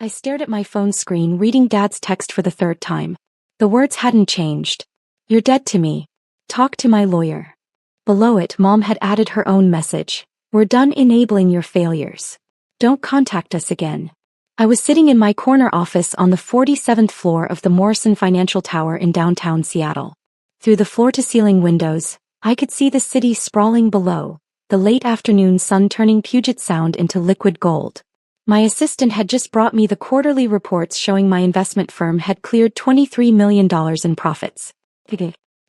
I stared at my phone screen, reading Dad's text for the third time. The words hadn't changed. "You're dead to me. Talk to my lawyer." Below it, Mom had added her own message. "We're done enabling your failures. Don't contact us again." I was sitting in my corner office on the 47th floor of the Morrison Financial Tower in downtown Seattle. Through the floor-to-ceiling windows, I could see the city sprawling below, the late afternoon sun turning Puget Sound into liquid gold. My assistant had just brought me the quarterly reports showing my investment firm had cleared $23 million in profits.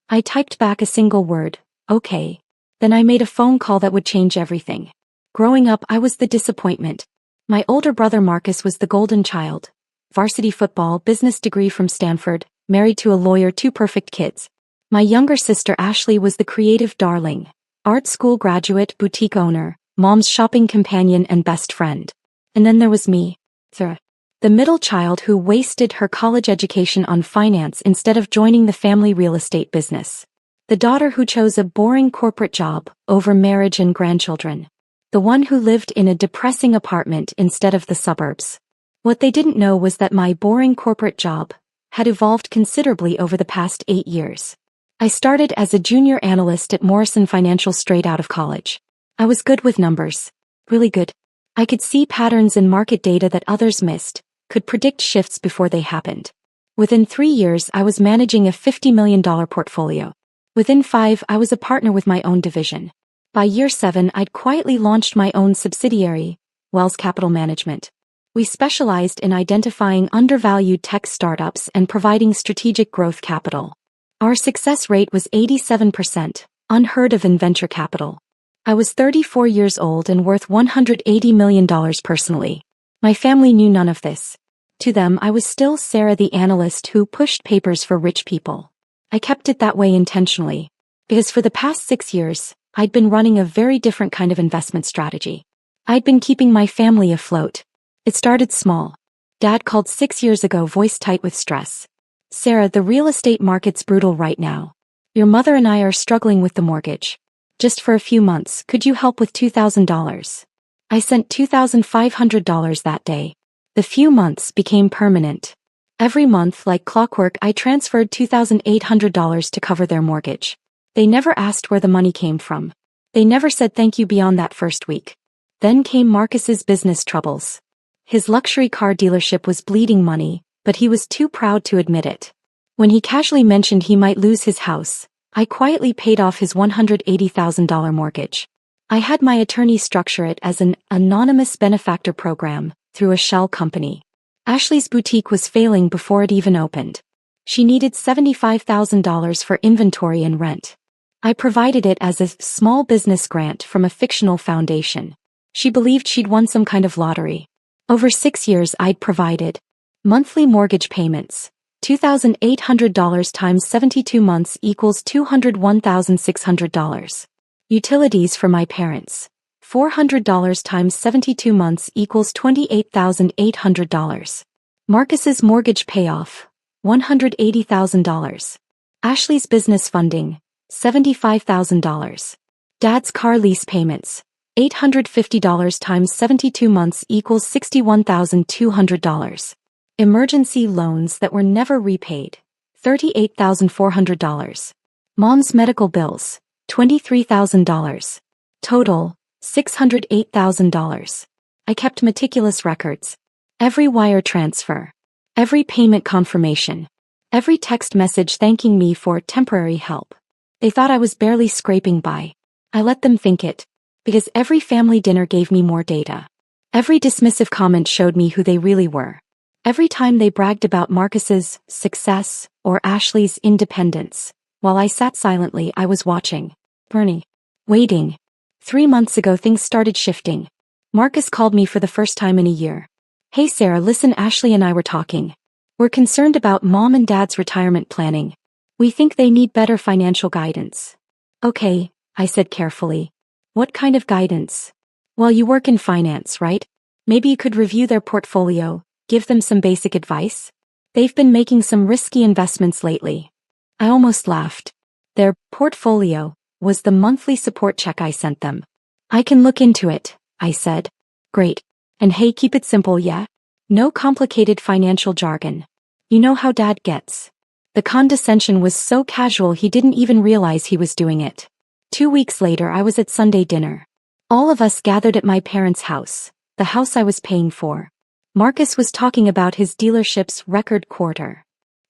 I typed back a single word, "Okay." Then I made a phone call that would change everything. Growing up, I was the disappointment. My older brother Marcus was the golden child. Varsity football, business degree from Stanford, married to a lawyer, 2 perfect kids. My younger sister Ashley was the creative darling. Art school graduate, boutique owner, Mom's shopping companion and best friend. And then there was me, the middle child who wasted her college education on finance instead of joining the family real estate business. The daughter who chose a boring corporate job over marriage and grandchildren. The one who lived in a depressing apartment instead of the suburbs. What they didn't know was that my boring corporate job had evolved considerably over the past 8 years. I started as a junior analyst at Morrison Financial straight out of college. I was good with numbers. Really good. I could see patterns in market data that others missed, could predict shifts before they happened. Within 3 years, I was managing a $50 million portfolio. Within 5, I was a partner with my own division. By year 7, I'd quietly launched my own subsidiary, Wells Capital Management. We specialized in identifying undervalued tech startups and providing strategic growth capital. Our success rate was 87%, unheard of in venture capital. I was 34 years old and worth $180 million personally. My family knew none of this. To them, I was still Sarah the analyst who pushed papers for rich people. I kept it that way intentionally, because for the past 6 years, I'd been running a very different kind of investment strategy. I'd been keeping my family afloat. It started small. Dad called 6 years ago, voice tight with stress. "Sarah, the real estate market's brutal right now. Your mother and I are struggling with the mortgage. Just for a few months, could you help with $2,000? I sent $2,500 that day. The few months became permanent. Every month, like clockwork, I transferred $2,800 to cover their mortgage. They never asked where the money came from. They never said thank you beyond that first week. Then came Marcus's business troubles. His luxury car dealership was bleeding money, but he was too proud to admit it. When he casually mentioned he might lose his house, I quietly paid off his $180,000 mortgage. I had my attorney structure it as an anonymous benefactor program through a shell company. Ashley's boutique was failing before it even opened. She needed $75,000 for inventory and rent. I provided it as a small business grant from a fictional foundation. She believed she'd won some kind of lottery. Over 6 years, I'd provided monthly mortgage payments. $2,800 times 72 months equals $201,600. Utilities for my parents. $400 times 72 months equals $28,800. Marcus's mortgage payoff. $180,000. Ashley's business funding. $75,000. Dad's car lease payments. $850 times 72 months equals $61,200. Emergency loans that were never repaid. $38,400. Mom's medical bills. $23,000. Total. $608,000. I kept meticulous records. Every wire transfer. Every payment confirmation. Every text message thanking me for temporary help. They thought I was barely scraping by. I let them think it. Because every family dinner gave me more data. Every dismissive comment showed me who they really were. Every time they bragged about Marcus's success or Ashley's independence, while I sat silently, I was watching. Bernie. Waiting. 3 months ago, things started shifting. Marcus called me for the first time in a year. "Hey Sarah, listen, Ashley and I were talking. We're concerned about Mom and Dad's retirement planning. We think they need better financial guidance." "Okay," I said carefully. "What kind of guidance?" "Well, you work in finance, right? Maybe you could review their portfolio, give them some basic advice. They've been making some risky investments lately." I almost laughed. Their portfolio was the monthly support check I sent them. "I can look into it," I said. "Great. And hey, keep it simple, yeah? No complicated financial jargon. You know how Dad gets. The condescension was so casual he didn't even realize he was doing it. 2 weeks later I was at Sunday dinner. All of us gathered at my parents' house, the house I was paying for. Marcus was talking about his dealership's record quarter.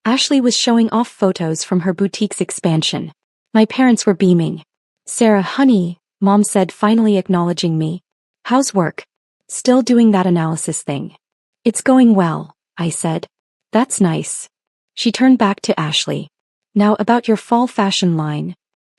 Ashley was showing off photos from her boutique's expansion. My parents were beaming. "Sarah, honey," Mom said, finally acknowledging me. "How's work? Still doing that analysis thing?" "It's going well," I said. "That's nice." She turned back to Ashley. "Now about your fall fashion line."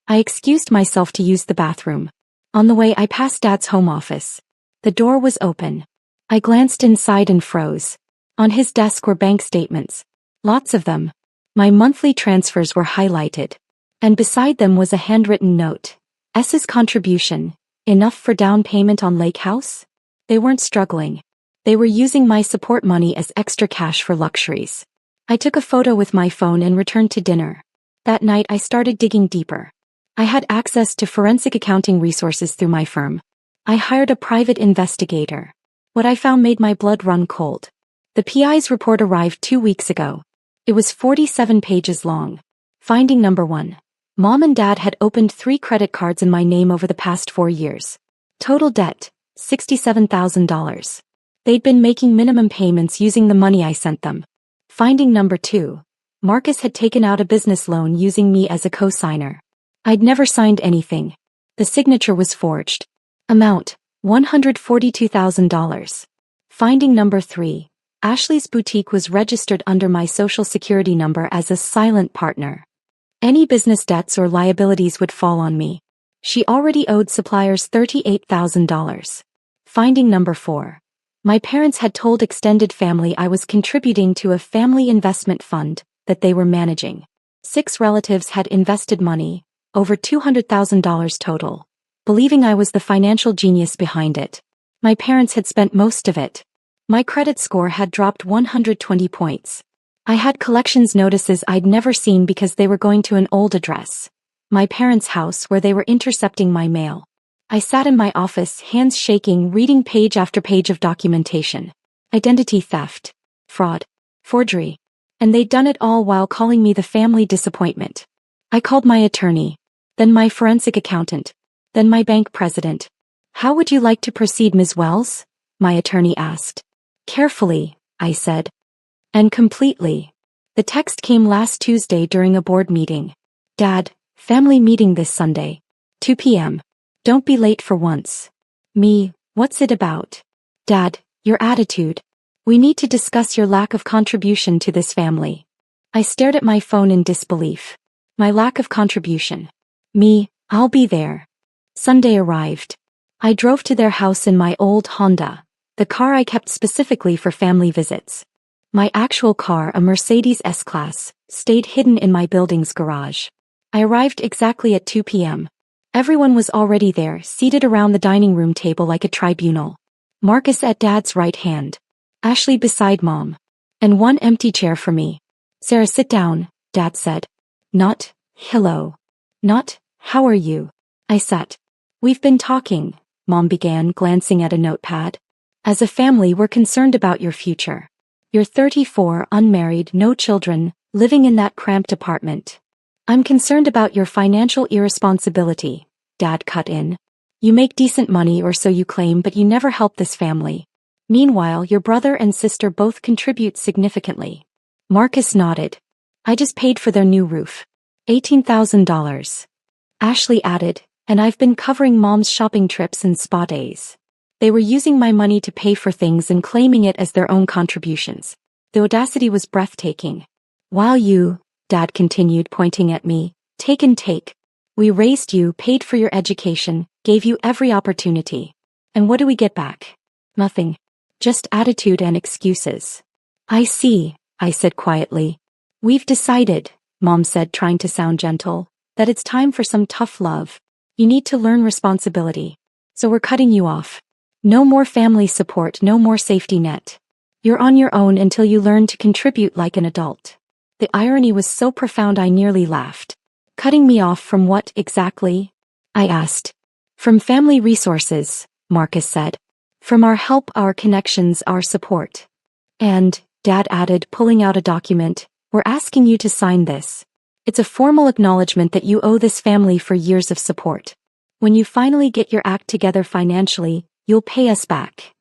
I excused myself to use the bathroom. On the way I passed Dad's home office. The door was open. I glanced inside and froze. On his desk were bank statements. Lots of them. My monthly transfers were highlighted. And beside them was a handwritten note. "S's contribution. Enough for down payment on Lake House?" They weren't struggling. They were using my support money as extra cash for luxuries. I took a photo with my phone and returned to dinner. That night I started digging deeper. I had access to forensic accounting resources through my firm. I hired a private investigator. What I found made my blood run cold. The PI's report arrived 2 weeks ago. It was 47 pages long. Finding number 1. Mom and Dad had opened 3 credit cards in my name over the past 4 years. Total debt, $67,000. They'd been making minimum payments using the money I sent them. Finding number 2. Marcus had taken out a business loan using me as a co-signer. I'd never signed anything. The signature was forged. Amount, $142,000. Finding number 3. Ashley's boutique was registered under my social security number as a silent partner. Any business debts or liabilities would fall on me. She already owed suppliers $38,000. Finding number 4. My parents had told extended family I was contributing to a family investment fund that they were managing. 6 relatives had invested money, over $200,000 total, believing I was the financial genius behind it. My parents had spent most of it. My credit score had dropped 120 points. I had collections notices I'd never seen because they were going to an old address, my parents' house, where they were intercepting my mail. I sat in my office, hands shaking, reading page after page of documentation. Identity theft, fraud, forgery. And they'd done it all while calling me the family disappointment. I called my attorney, then my forensic accountant, then my bank president. "How would you like to proceed, Ms. Wells?" my attorney asked. "Carefully," I said. "And completely." The text came last Tuesday during a board meeting. "Dad, family meeting this Sunday. 2 p.m. Don't be late for once." Me, "What's it about?" "Dad, your attitude. We need to discuss your lack of contribution to this family." I stared at my phone in disbelief. My lack of contribution. Me, "I'll be there." Sunday arrived. I drove to their house in my old Honda, the car I kept specifically for family visits. My actual car, a Mercedes S-Class, stayed hidden in my building's garage. I arrived exactly at 2 p.m. Everyone was already there, seated around the dining room table like a tribunal. Marcus at Dad's right hand. Ashley beside Mom. And one empty chair for me. "Sarah, sit down," Dad said. Not, "Hello." Not, "How are you?" I sat. "We've been talking," Mom began, glancing at a notepad. "As a family, we're concerned about your future. You're 34, unmarried, no children, living in that cramped apartment. I'm concerned about your financial irresponsibility," Dad cut in. "You make decent money, or so you claim, but you never help this family. Meanwhile, your brother and sister both contribute significantly." Marcus nodded. "I just paid for their new roof. $18,000. Ashley added, "And I've been covering Mom's shopping trips and spa days." They were using my money to pay for things and claiming it as their own contributions. The audacity was breathtaking. "While you," Dad continued, pointing at me, "take and take. We raised you, paid for your education, gave you every opportunity. And what do we get back? Nothing. Just attitude and excuses." "I see," I said quietly. "We've decided," Mom said, trying to sound gentle, "that it's time for some tough love. You need to learn responsibility. So we're cutting you off. No more family support, no more safety net. You're on your own until you learn to contribute like an adult." The irony was so profound I nearly laughed. "Cutting me off from what exactly?" I asked. "From family resources," Marcus said. "From our help, our connections, our support. And, Dad added, pulling out a document, we're asking you to sign this. It's a formal acknowledgement that you owe this family for years of support. When you finally get your act together financially, you'll pay us back.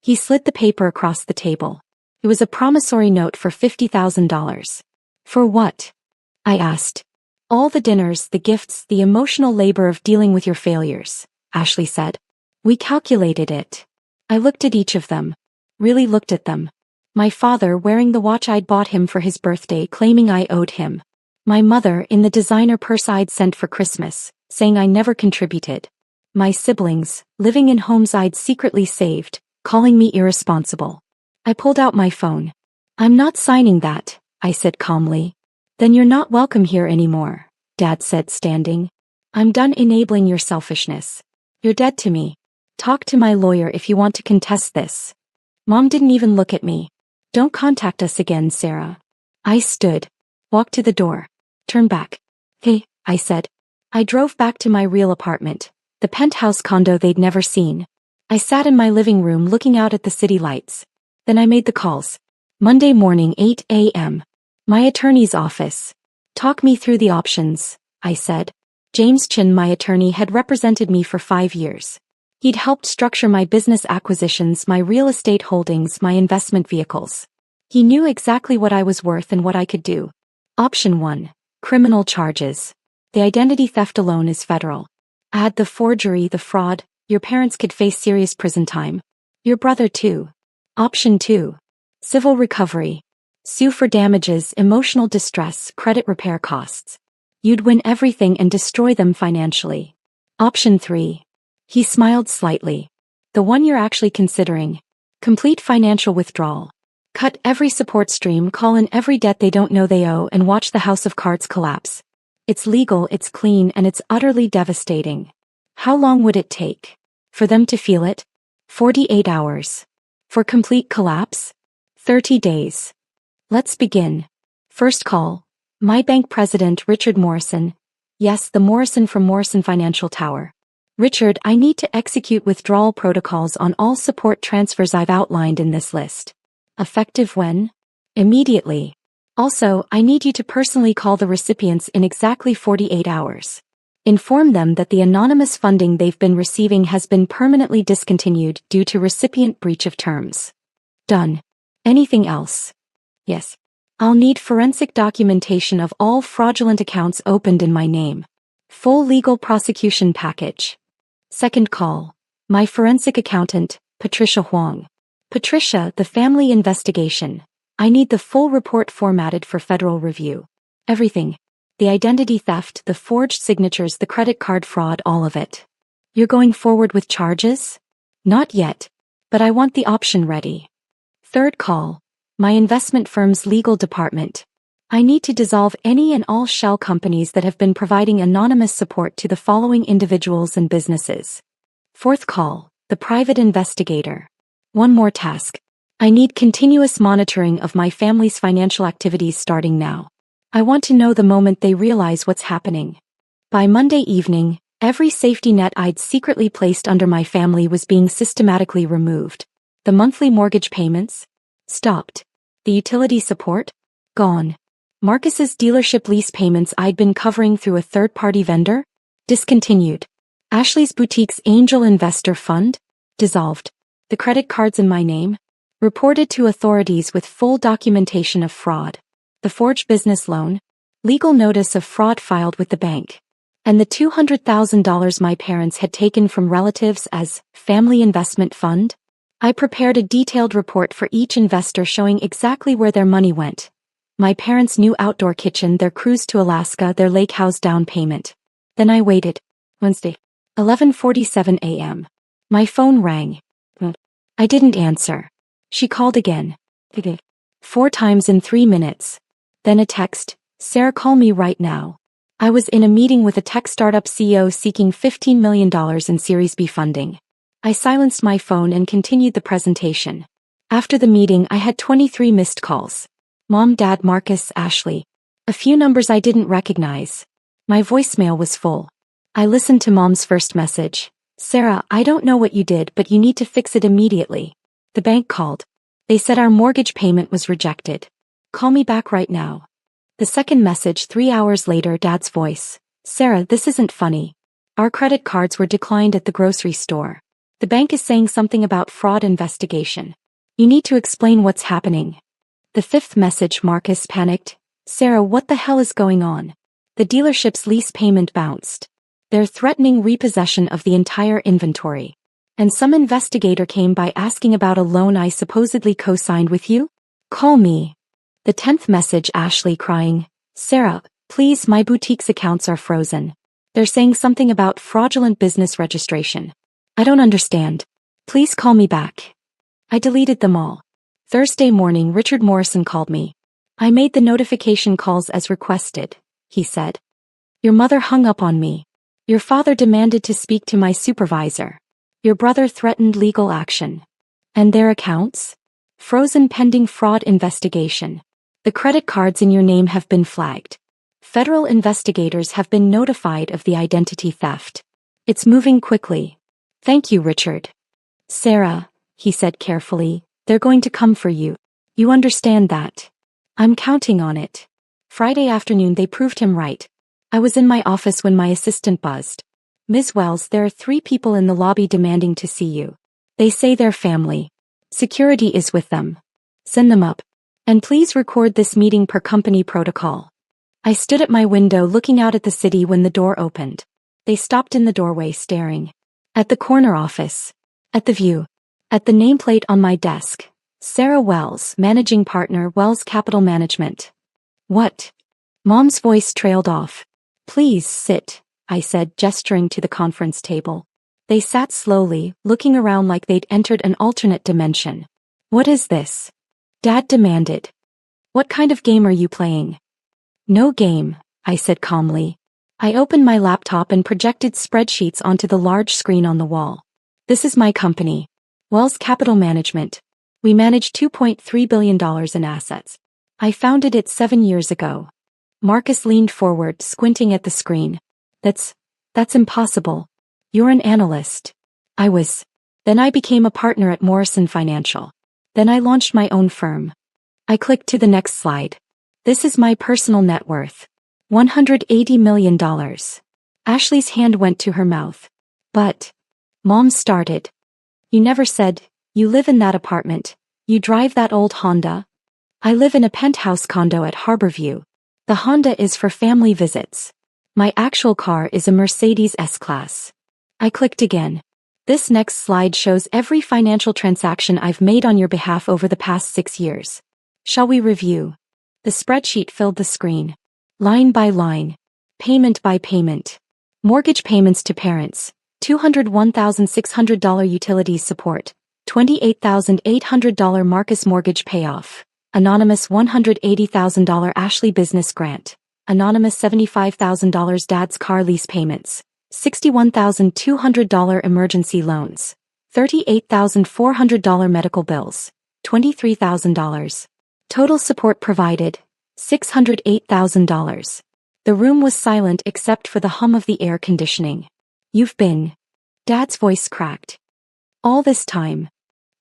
He slid the paper across the table. It was a promissory note for $50,000. For what? I asked. All the dinners, the gifts, the emotional labor of dealing with your failures, Ashley said. We calculated it. I looked at each of them. Really looked at them. My father wearing the watch I'd bought him for his birthday, claiming I owed him. My mother in the designer purse I'd sent for Christmas, saying I never contributed. My siblings, living in homes I'd secretly saved, calling me irresponsible. I pulled out my phone. I'm not signing that, I said calmly. Then you're not welcome here anymore, Dad said, standing. I'm done enabling your selfishness. You're dead to me. Talk to my lawyer if you want to contest this. Mom didn't even look at me. Don't contact us again, Sarah. I stood. Walked to the door. Turn back. Hey, I said. I drove back to my real apartment, the penthouse condo they'd never seen. I sat in my living room looking out at the city lights. Then I made the calls. Monday morning, 8 a.m. My attorney's office. Talk me through the options, I said. James Chin, my attorney, had represented me for 5 years. He'd helped structure my business acquisitions, my real estate holdings, my investment vehicles. He knew exactly what I was worth and what I could do. Option 1. Criminal charges. The identity theft alone is federal. Add the forgery, the fraud, your parents could face serious prison time. Your brother too. Option 2. Civil recovery. Sue for damages, emotional distress, credit repair costs. You'd win everything and destroy them financially. Option 3. He smiled slightly. The one you're actually considering. Complete financial withdrawal. Cut every support stream, call in every debt they don't know they owe, and watch the house of cards collapse. It's legal, it's clean, and it's utterly devastating. How long would it take? For them to feel it? 48 hours. For complete collapse? 30 days. Let's begin. First call. My bank president, Richard Morrison. Yes, the Morrison from Morrison Financial Tower. Richard, I need to execute withdrawal protocols on all support transfers I've outlined in this list. Effective when? Immediately. Also, I need you to personally call the recipients in exactly 48 hours. Inform them that the anonymous funding they've been receiving has been permanently discontinued due to recipient breach of terms. Done. Anything else? Yes. I'll need forensic documentation of all fraudulent accounts opened in my name. Full legal prosecution package. Second call. My forensic accountant, Patricia Huang. Patricia, the family investigation. I need the full report formatted for federal review. Everything. The identity theft, the forged signatures, the credit card fraud, all of it. You're going forward with charges? Not yet. But I want the option ready. Third call. My investment firm's legal department. I need to dissolve any and all shell companies that have been providing anonymous support to the following individuals and businesses. Fourth call. The private investigator. One more task. I need continuous monitoring of my family's financial activities starting now. I want to know the moment they realize what's happening. By Monday evening, every safety net I'd secretly placed under my family was being systematically removed. The monthly mortgage payments? Stopped. The utility support? Gone. Marcus's dealership lease payments I'd been covering through a third-party vendor? Discontinued. Ashley's boutique's angel investor fund? Dissolved. The credit cards in my name? Reported to authorities with full documentation of fraud. The forged business loan? Legal notice of fraud filed with the bank. And the $200,000 my parents had taken from relatives as family investment fund? I prepared a detailed report for each investor showing exactly where their money went. My parents' new outdoor kitchen, their cruise to Alaska, their lake house down payment. Then I waited. Wednesday. 11:47 a.m. My phone rang. I didn't answer. She called again. 4 times in 3 minutes. Then a text. Sarah, call me right now. I was in a meeting with a tech startup CEO seeking $15 million in Series B funding. I silenced my phone and continued the presentation. After the meeting, I had 23 missed calls. Mom, Dad, Marcus, Ashley. A few numbers I didn't recognize. My voicemail was full. I listened to Mom's first message. Sarah, I don't know what you did, but you need to fix it immediately. The bank called. They said our mortgage payment was rejected. Call me back right now. The second message 3 hours later, Dad's voice. Sarah, this isn't funny. Our credit cards were declined at the grocery store. The bank is saying something about fraud investigation. You need to explain what's happening. The fifth message, Marcus panicked. Sarah, what the hell is going on? The dealership's lease payment bounced. They're threatening repossession of the entire inventory. And some investigator came by asking about a loan I supposedly co-signed with you? Call me. The 10th message, Ashley crying. Sarah, please, my boutique's accounts are frozen. They're saying something about fraudulent business registration. I don't understand. Please call me back. I deleted them all. Thursday morning, Richard Morrison called me. I made the notification calls as requested, he said. Your mother hung up on me. Your father demanded to speak to my supervisor. Your brother threatened legal action. And their accounts? Frozen pending fraud investigation. The credit cards in your name have been flagged. Federal investigators have been notified of the identity theft. It's moving quickly. Thank you, Richard. Sarah, he said carefully, they're going to come for you. You understand that? I'm counting on it. Friday afternoon they proved him right. I was in my office when my assistant buzzed. Ms. Wells, there are 3 people in the lobby demanding to see you. They say they're family. Security is with them. Send them up. And please record this meeting per company protocol. I stood at my window looking out at the city when the door opened. They stopped in the doorway staring. At the corner office. At the view. At the nameplate on my desk. Sarah Wells, Managing Partner, Wells Capital Management. What? Mom's voice trailed off. Please sit, I said, gesturing to the conference table. They sat slowly, looking around like they'd entered an alternate dimension. What is this? Dad demanded. What kind of game are you playing? No game, I said calmly. I opened my laptop and projected spreadsheets onto the large screen on the wall. This is my company. Wells Capital Management. We manage $2.3 billion in assets. I founded it 7 years ago. Marcus leaned forward, squinting at the screen. That's impossible. You're an analyst. I was. Then I became a partner at Morrison Financial. Then I launched my own firm. I clicked to the next slide. This is my personal net worth. $180 million. Ashley's hand went to her mouth. But. Mom started. You never said, you live in that apartment. You drive that old Honda. I live in a penthouse condo at Harborview. The Honda is for family visits. My actual car is a Mercedes S-Class. I clicked again. This next slide shows every financial transaction I've made on your behalf over the past 6 years. Shall we review? The spreadsheet filled the screen. Line by line. Payment by payment. Mortgage payments to parents. $201,600 utilities support. $28,800 Marcus mortgage payoff. Anonymous $180,000 Ashley business grant. Anonymous $75,000 Dad's car lease payments. $61,200 emergency loans. $38,400 medical bills. $23,000. Total support provided. $608,000. The room was silent except for the hum of the air conditioning. You've been. Dad's voice cracked. All this time.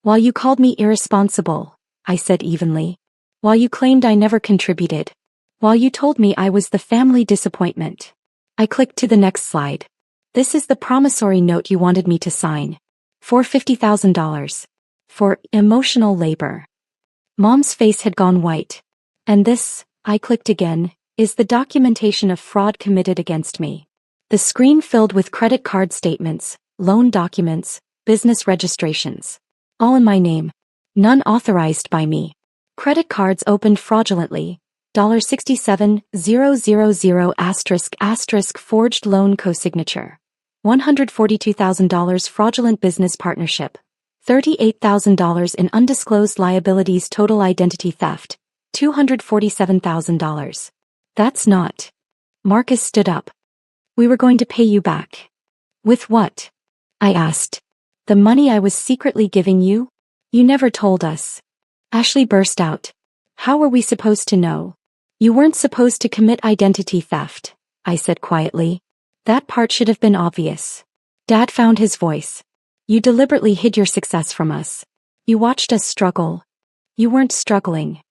While you called me irresponsible, I said evenly. While you claimed I never contributed. While you told me I was the family disappointment. I clicked to the next slide. This is the promissory note you wanted me to sign. For $50,000. For emotional labor. Mom's face had gone white. And this, I clicked again, is the documentation of fraud committed against me. The screen filled with credit card statements, loan documents, business registrations. All in my name. None authorized by me. Credit cards opened fraudulently. $67000 forged loan cosignature. $142,000 fraudulent business partnership. $38,000 in undisclosed liabilities total identity theft. $247,000. That's not. Marcus stood up. We were going to pay you back. With what? I asked. The money I was secretly giving you? You never told us. Ashley burst out. How were we supposed to know? You weren't supposed to commit identity theft, I said quietly. That part should have been obvious. Dad found his voice. You deliberately hid your success from us. You watched us struggle. You weren't struggling.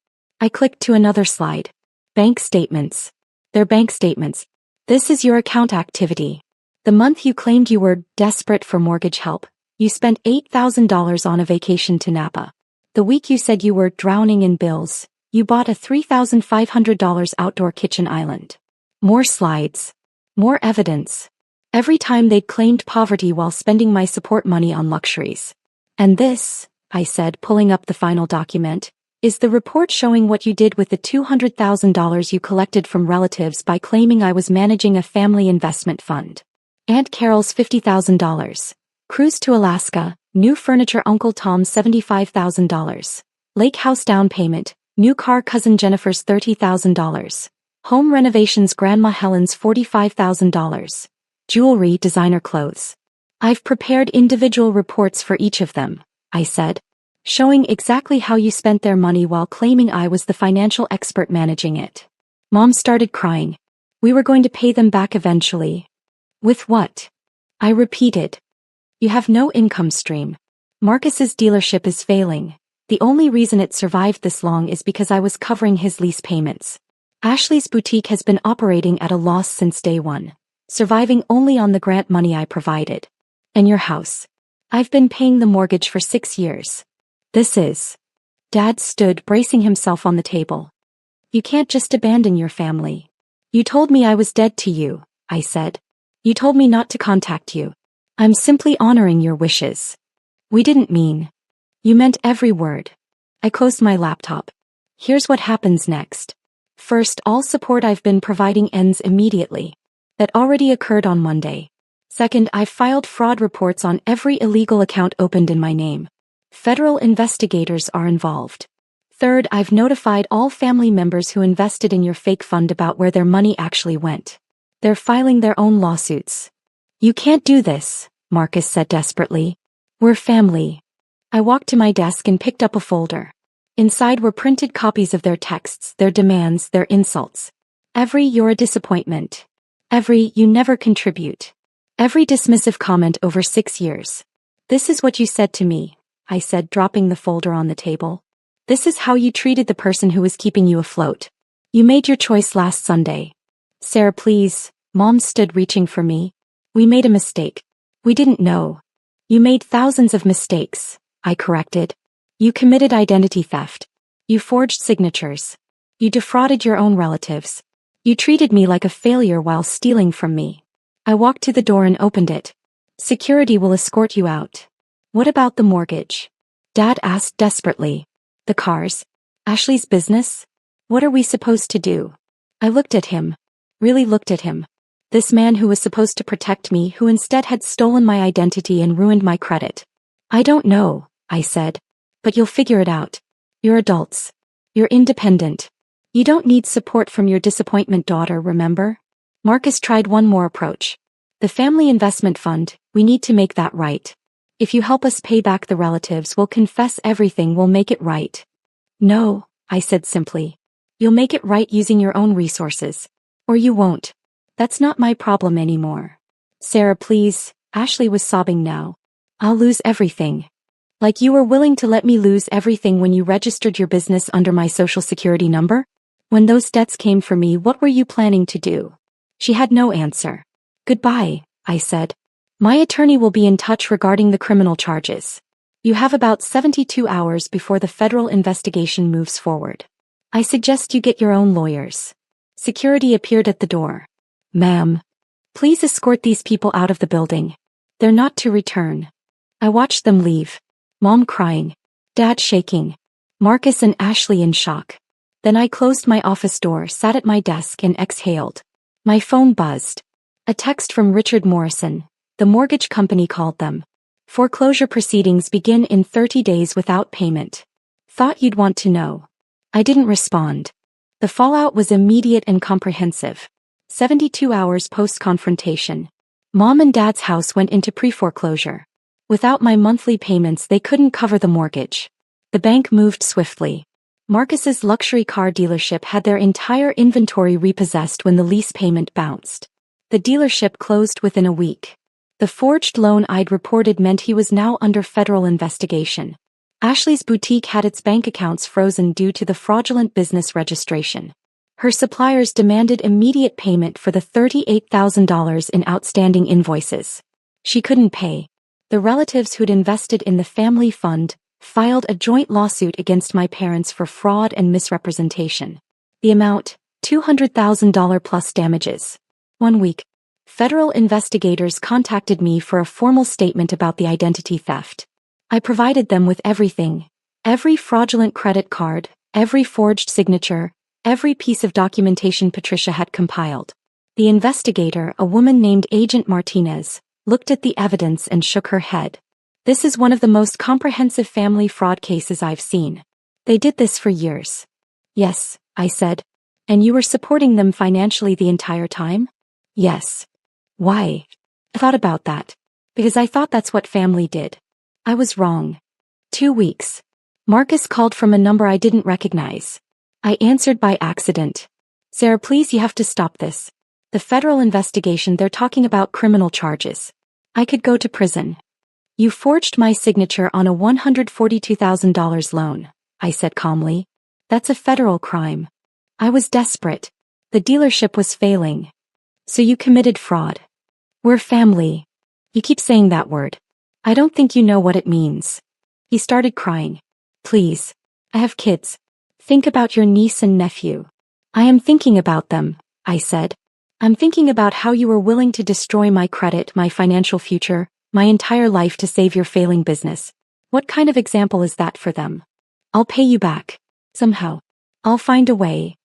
I clicked to another slide. Bank statements. They're bank statements. This is your account activity. The month you claimed you were desperate for mortgage help, you spent $8,000 on a vacation to Napa. The week you said you were drowning in bills, you bought a $3,500 outdoor kitchen island. More slides. More evidence. Every time they'd claimed poverty while spending my support money on luxuries. And this, I said, pulling up the final document, is the report showing what you did with the $200,000 you collected from relatives by claiming I was managing a family investment fund. Aunt Carol's $50,000. Cruise to Alaska, new furniture Uncle Tom's $75,000. Lake house down payment, new car cousin Jennifer's $30,000. Home renovations Grandma Helen's $45,000. Jewelry designer clothes. I've prepared individual reports for each of them, I said, showing exactly how you spent their money while claiming I was the financial expert managing it. Mom started crying. We were going to pay them back eventually. With what? I repeated. You have no income stream. Marcus's dealership is failing. The only reason it survived this long is because I was covering his lease payments. Ashley's boutique has been operating at a loss since day one, surviving only on the grant money I provided. And your house. I've been paying the mortgage for 6 years. This is. Dad stood bracing himself on the table. You can't just abandon your family. You told me I was dead to you, I said. You told me not to contact you. I'm simply honoring your wishes. We didn't mean. You meant every word. I closed my laptop. Here's what happens next. First, all support I've been providing ends immediately. That already occurred on Monday. Second, I've filed fraud reports on every illegal account opened in my name. Federal investigators are involved. Third, I've notified all family members who invested in your fake fund about where their money actually went. They're filing their own lawsuits. You can't do this, Marcus said desperately. We're family. I walked to my desk and picked up a folder. Inside were printed copies of their texts, their demands, their insults. Every "you're a disappointment." Every "you never contribute." Every dismissive comment over 6 years. This is what you said to me, I said, dropping the folder on the table. This is how you treated the person who was keeping you afloat. You made your choice last Sunday. Sarah, please. Mom stood reaching for me. We made a mistake. We didn't know. You made thousands of mistakes, I corrected. You committed identity theft. You forged signatures. You defrauded your own relatives. You treated me like a failure while stealing from me. I walked to the door and opened it. Security will escort you out. What about the mortgage? Dad asked desperately. The cars? Ashley's business? What are we supposed to do? I looked at him. Really looked at him. This man who was supposed to protect me, who instead had stolen my identity and ruined my credit. I don't know, I said. But you'll figure it out. You're adults. You're independent. You don't need support from your disappointment daughter, remember? Marcus tried one more approach. The family investment fund, we need to make that right. If you help us pay back the relatives, we'll confess everything, we'll make it right. No, I said simply. You'll make it right using your own resources. Or you won't. That's not my problem anymore. Sarah, please. Ashley was sobbing now. I'll lose everything. Like you were willing to let me lose everything when you registered your business under my social security number? When those debts came for me, what were you planning to do? She had no answer. Goodbye, I said. My attorney will be in touch regarding the criminal charges. You have about 72 hours before the federal investigation moves forward. I suggest you get your own lawyers. Security appeared at the door. Ma'am. Please escort these people out of the building. They're not to return. I watched them leave. Mom crying. Dad shaking. Marcus and Ashley in shock. Then I closed my office door, sat at my desk and exhaled. My phone buzzed. A text from Richard Morrison. The mortgage company called them. Foreclosure proceedings begin in 30 days without payment. Thought you'd want to know. I didn't respond. The fallout was immediate and comprehensive. 72 hours post-confrontation. Mom and Dad's house went into pre-foreclosure. Without my monthly payments, they couldn't cover the mortgage. The bank moved swiftly. Marcus's luxury car dealership had their entire inventory repossessed when the lease payment bounced. The dealership closed within a week. The forged loan I'd reported meant he was now under federal investigation. Ashley's boutique had its bank accounts frozen due to the fraudulent business registration. Her suppliers demanded immediate payment for the $38,000 in outstanding invoices. She couldn't pay. The relatives who'd invested in the family fund filed a joint lawsuit against my parents for fraud and misrepresentation. The amount, $200,000 plus damages. 1 week. Federal investigators contacted me for a formal statement about the identity theft. I provided them with everything. Every fraudulent credit card, every forged signature, every piece of documentation Patricia had compiled. The investigator, a woman named Agent Martinez, looked at the evidence and shook her head. This is one of the most comprehensive family fraud cases I've seen. They did this for years. Yes, I said. And you were supporting them financially the entire time? Yes. Why? I thought about that. Because I thought that's what family did. I was wrong. 2 weeks. Marcus called from a number I didn't recognize. I answered by accident. Sarah, please, you have to stop this. The federal investigation, they're talking about criminal charges. I could go to prison. You forged my signature on a $142,000 loan, I said calmly. That's a federal crime. I was desperate. The dealership was failing. So you committed fraud. We're family. You keep saying that word. I don't think you know what it means. He started crying. Please. I have kids. Think about your niece and nephew. I am thinking about them, I said. I'm thinking about how you were willing to destroy my credit, my financial future, my entire life to save your failing business. What kind of example is that for them? I'll pay you back. Somehow. I'll find a way.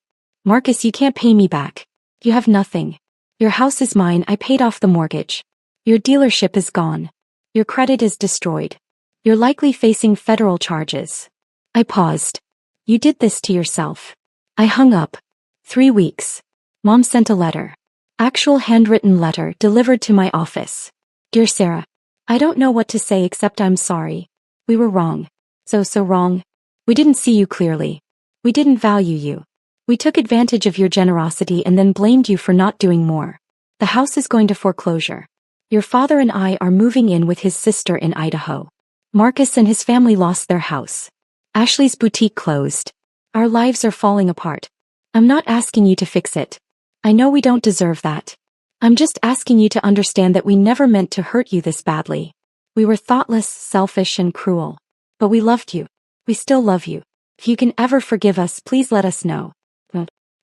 Marcus, you can't pay me back. You have nothing. Your house is mine, I paid off the mortgage. Your dealership is gone. Your credit is destroyed. You're likely facing federal charges. I paused. You did this to yourself. I hung up. 3 weeks. Mom sent a letter. Actual handwritten letter delivered to my office. Dear Sarah, I don't know what to say except I'm sorry. We were wrong. So wrong. We didn't see you clearly. We didn't value you. We took advantage of your generosity and then blamed you for not doing more. The house is going to foreclosure. Your father and I are moving in with his sister in Idaho. Marcus and his family lost their house. Ashley's boutique closed. Our lives are falling apart. I'm not asking you to fix it. I know we don't deserve that. I'm just asking you to understand that we never meant to hurt you this badly. We were thoughtless, selfish, and cruel. But we loved you. We still love you. If you can ever forgive us, please let us know.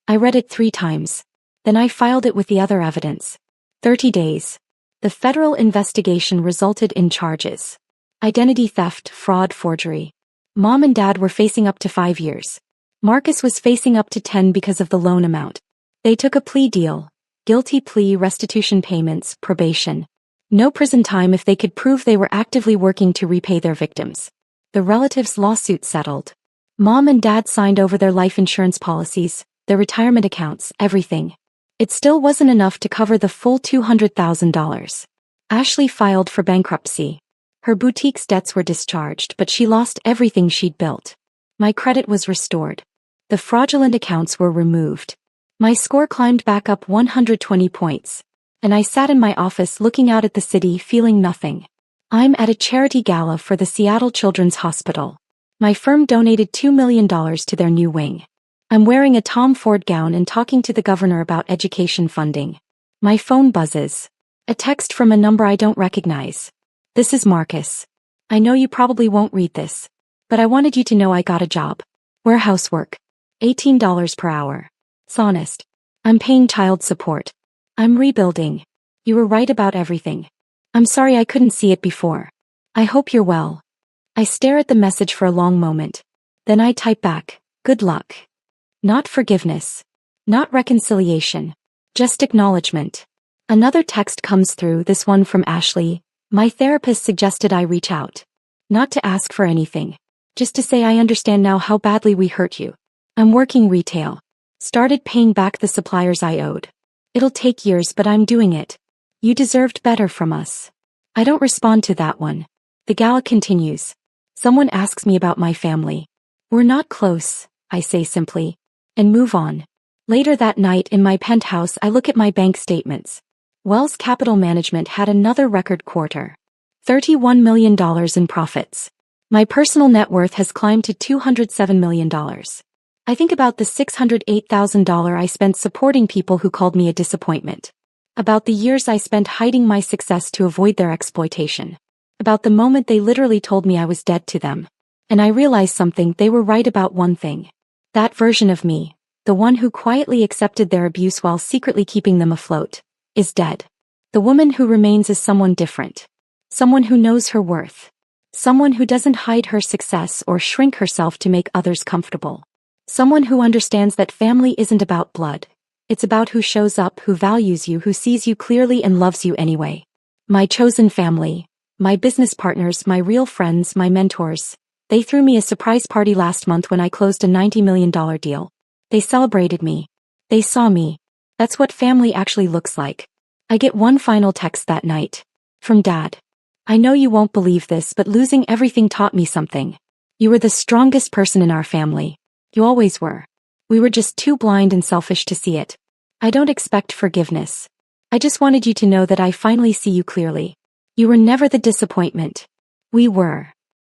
I read it 3 times. Then I filed it with the other evidence. 30 days. The federal investigation resulted in charges. Identity theft, fraud, forgery. Mom and Dad were facing up to 5 years. Marcus was facing up to 10 because of the loan amount. They took a plea deal. Guilty plea, restitution payments, probation. No prison time if they could prove they were actively working to repay their victims. The relatives' lawsuit settled. Mom and Dad signed over their life insurance policies, their retirement accounts, everything. It still wasn't enough to cover the full $200,000. Ashley filed for bankruptcy. Her boutique's debts were discharged, but she lost everything she'd built. My credit was restored. The fraudulent accounts were removed. My score climbed back up 120 points. And I sat in my office looking out at the city feeling nothing. I'm at a charity gala for the Seattle Children's Hospital. My firm donated $2 million to their new wing. I'm wearing a Tom Ford gown and talking to the governor about education funding. My phone buzzes. A text from a number I don't recognize. This is Marcus. I know you probably won't read this, but I wanted you to know I got a job. Warehouse work. $18 per hour. It's honest. I'm paying child support. I'm rebuilding. You were right about everything. I'm sorry I couldn't see it before. I hope you're well. I stare at the message for a long moment. Then I type back, good luck. Not forgiveness. Not reconciliation. Just acknowledgement. Another text comes through, this one from Ashley. My therapist suggested I reach out. Not to ask for anything. Just to say I understand now how badly we hurt you. I'm working retail. Started paying back the suppliers I owed. It'll take years, but I'm doing it. You deserved better from us. I don't respond to that one. The gala continues. Someone asks me about my family. We're not close, I say simply. And move on. Later that night in my penthouse I look at my bank statements. Wells Capital Management had another record quarter. $31 million in profits. My personal net worth has climbed to $207 million. I think about the $608,000 I spent supporting people who called me a disappointment. About the years I spent hiding my success to avoid their exploitation. About the moment they literally told me I was dead to them. And I realized something: they were right about one thing. That version of me, the one who quietly accepted their abuse while secretly keeping them afloat, is dead. The woman who remains is someone different. Someone who knows her worth. Someone who doesn't hide her success or shrink herself to make others comfortable. Someone who understands that family isn't about blood. It's about who shows up, who values you, who sees you clearly and loves you anyway. My chosen family, my business partners, my real friends, my mentors. They threw me a surprise party last month when I closed a $90 million deal. They celebrated me. They saw me. That's what family actually looks like. I get one final text that night. From Dad. I know you won't believe this, but losing everything taught me something. You were the strongest person in our family. You always were. We were just too blind and selfish to see it. I don't expect forgiveness. I just wanted you to know that I finally see you clearly. You were never the disappointment. We were.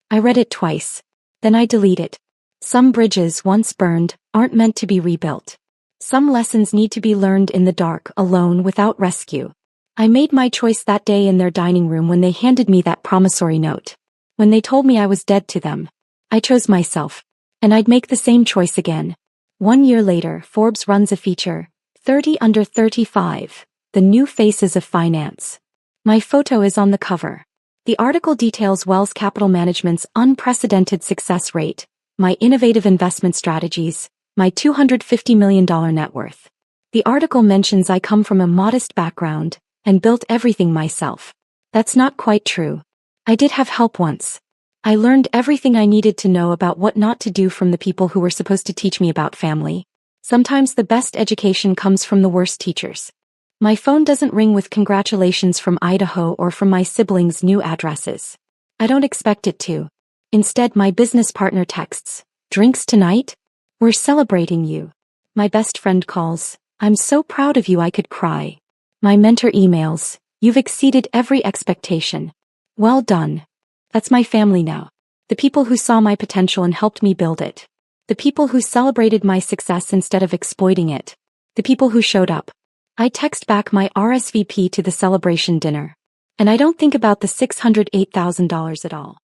I read it twice. Then I delete it. Some bridges once burned aren't meant to be rebuilt. Some lessons need to be learned in the dark, alone, without rescue. I made my choice that day in their dining room when they handed me that promissory note. When they told me I was dead to them. I chose myself. And I'd make the same choice again. 1 year later, Forbes runs a feature, 30 Under 35, The New Faces of Finance. My photo is on the cover. The article details Wells Capital Management's unprecedented success rate, my innovative investment strategies, my $250 million net worth. The article mentions I come from a modest background and built everything myself. That's not quite true. I did have help once. I learned everything I needed to know about what not to do from the people who were supposed to teach me about family. Sometimes the best education comes from the worst teachers. My phone doesn't ring with congratulations from Idaho or from my siblings' new addresses. I don't expect it to. Instead, my business partner texts, "Drinks tonight? We're celebrating you." My best friend calls, "I'm so proud of you I could cry." My mentor emails, "You've exceeded every expectation. Well done." That's my family now. The people who saw my potential and helped me build it. The people who celebrated my success instead of exploiting it. The people who showed up. I text back my RSVP to the celebration dinner. And I don't think about the $608,000 at all.